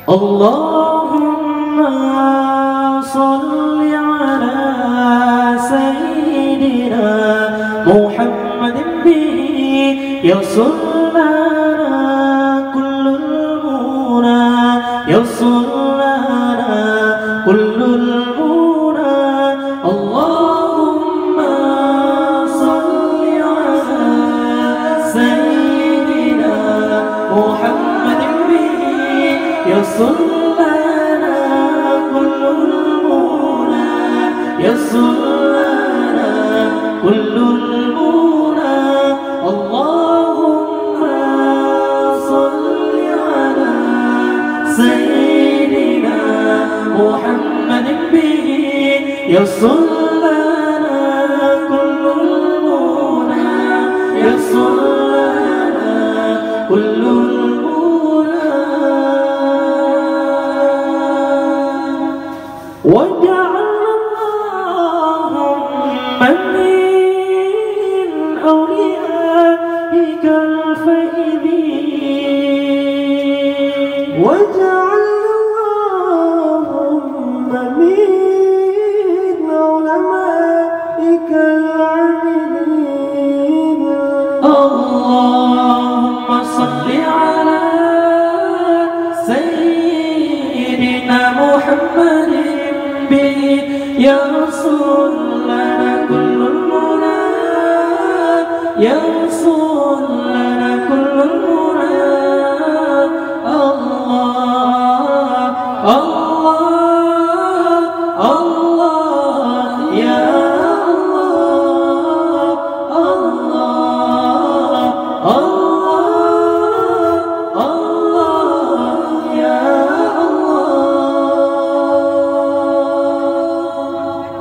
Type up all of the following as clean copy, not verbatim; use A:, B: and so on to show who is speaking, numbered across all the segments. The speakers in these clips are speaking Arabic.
A: اللهم صل على سيدنا محمد به يصل لنا كل المنى يصل لنا كل المنى. اللهم صل على سيدنا محمد به يصل لنا كل المنى يصل لنا كل المنى. اللهم صل على سيدنا محمد به يصل لنا كل المنى يصل لنا كل المنى. واجعلنا اللهم من أوليائك الفائزين. واجعلنا اللهم من علمائك العاملين. اللهم صل على سيدنا محمد به يصل لنا كل المنى يصل لنا كل المنى. الله الله الله يا الله الله الله الله يا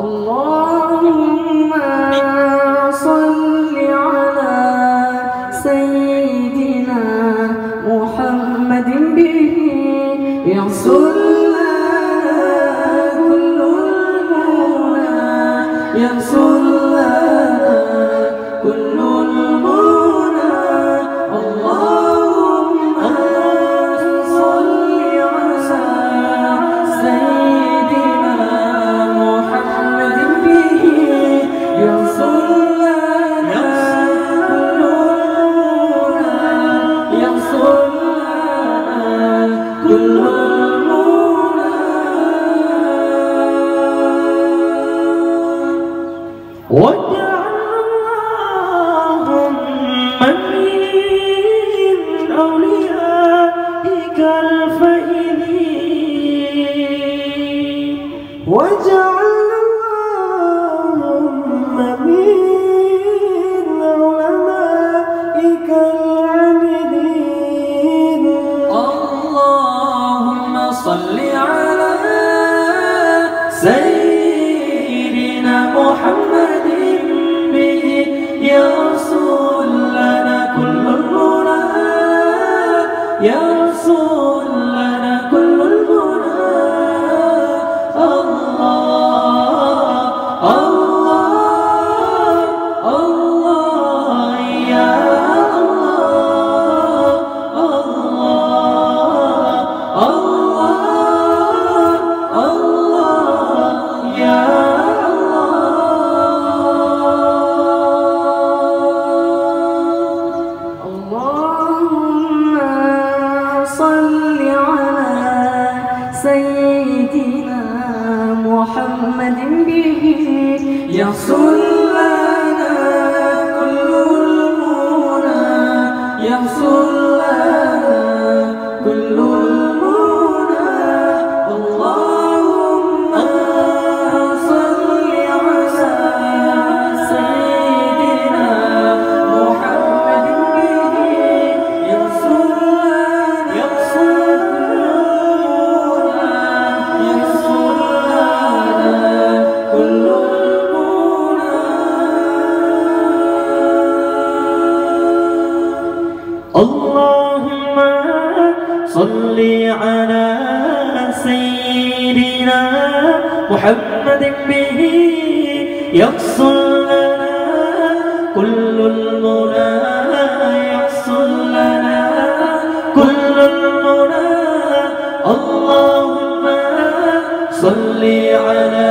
A: اللهم صل على سيدنا محمد به يصل لنا كل المنى يصل لنا كل المنى. اللهم صل على سيدنا محمد به يصل لنا كل المنى يصل لنا كل المنى. واجعلنا اللهم من أوليائك الفائزين. واجعلنا اللهم من علمائك العاملين. اللهم صل على سيدنا محمد به يصل لنا كل المنى يصل لنا كل المنى. الله الله الله يا الله الله الله الله يا الله. اللهم صل على سيدنا محمد به يصل لنا كل المنى يصل لنا كل المنى. اللهم صل على سيدنا محمد به يصل لنا يصل لنا كل المنى. اللهم صل على سيدنا محمد به يحصل لنا كل المنى يحصل لنا كل المنى. صل على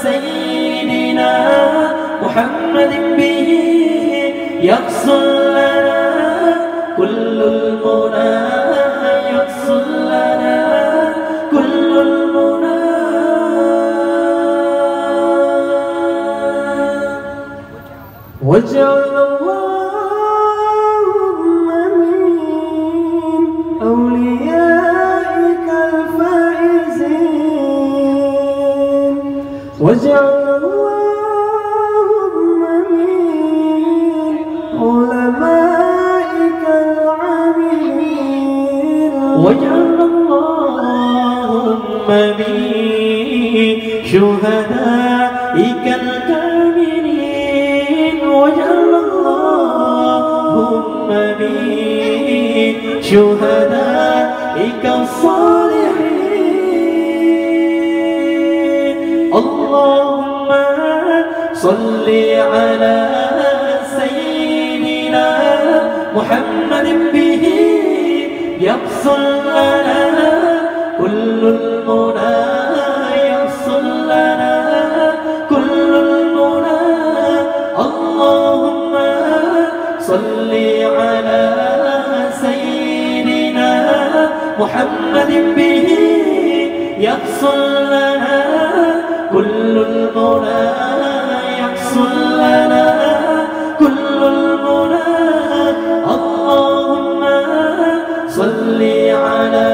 A: سيدنا محمد به يحصل لنا كل المنى يحصل لنا كل المنى واجعل اللهم من أوليائك الفائزين واجعل اللهم من علمائك العاملين واجعل اللهم من شهدائك الكاملين واجعل اللهم من شهدائك الصالحين اللهم صل على سيدنا محمد به يحصل لنا كل المنى يحصل لنا كل المنى اللهم صل على سيدنا محمد به يحصل لنا كل المنى يحصل لنا كل المنى اللهم صل على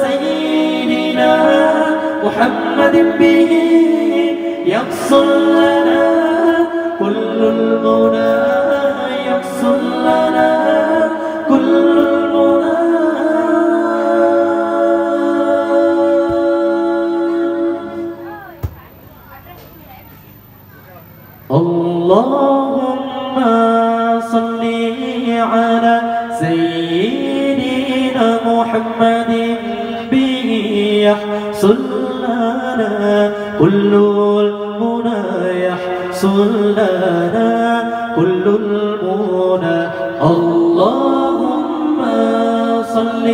A: سيدنا محمد به يحصل لنا كل المنى يحصل لنا كل المنى اللهم صل على سيدنا محمد به يحصل لنا كل المنى يحصل لنا كل المنى اللهم صل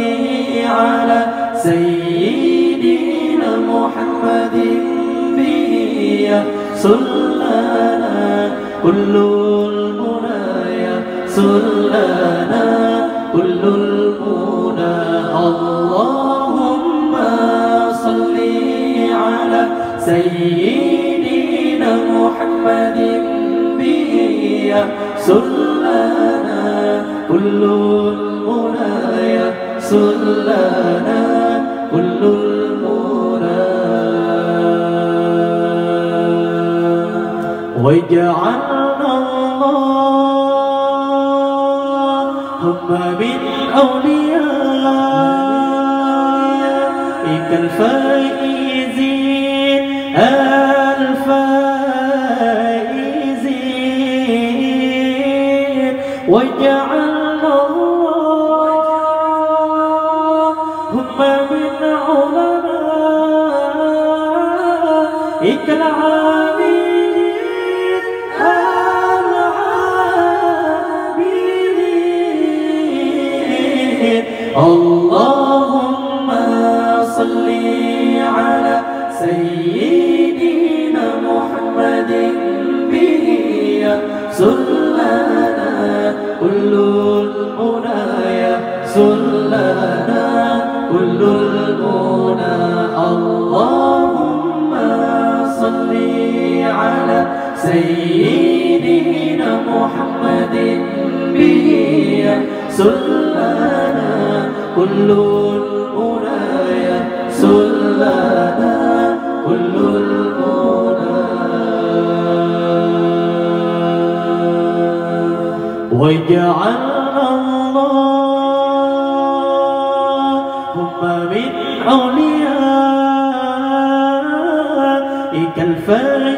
A: على سيدنا محمد به يحصل لنا كل المنى يحصل لنا كل المنى اللهم صل على سيدنا محمد به يحصل لنا كل المنى يحصل لنا كل المنى واجعلنا اللهم من أوليائك الفائزين الفائزين واجعلنا اللهم من علمائك العاملين اللهم صل على سيدنا محمد به يحصل لنا كل المنى يحصل لنا كل المنى اللهم صل على سيدنا محمد به يحصل لنا كل المنى يحصل لنا كل المنى واجعلنا اللهم من أوليائك الفائزين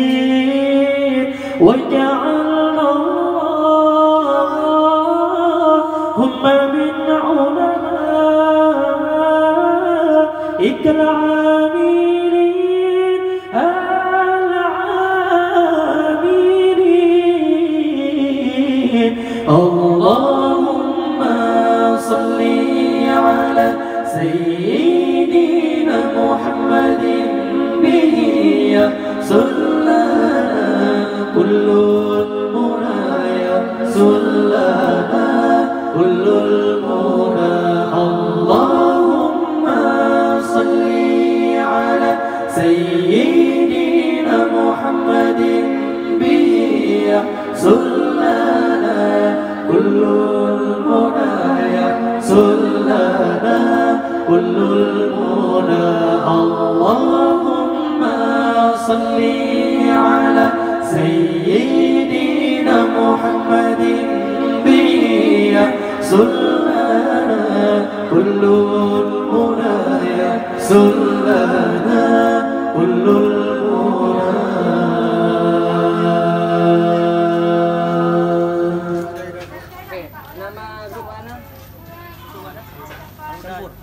A: الفائزين واجعلنا اللهم من علمائك العاملين العاملين اللهم على سيدنا محمد به يحصل كل المنايا سلنا كل المنى اللهم صل على سيدنا محمد به يحصل كل المنايا سلنا كل المنى اللهم صل على سيدنا محمد به يحصل كل المنايا سلنا كل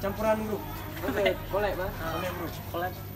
B: Campuran grup.
C: Kolek, Bang.
B: Kolek grup.
C: Kolek.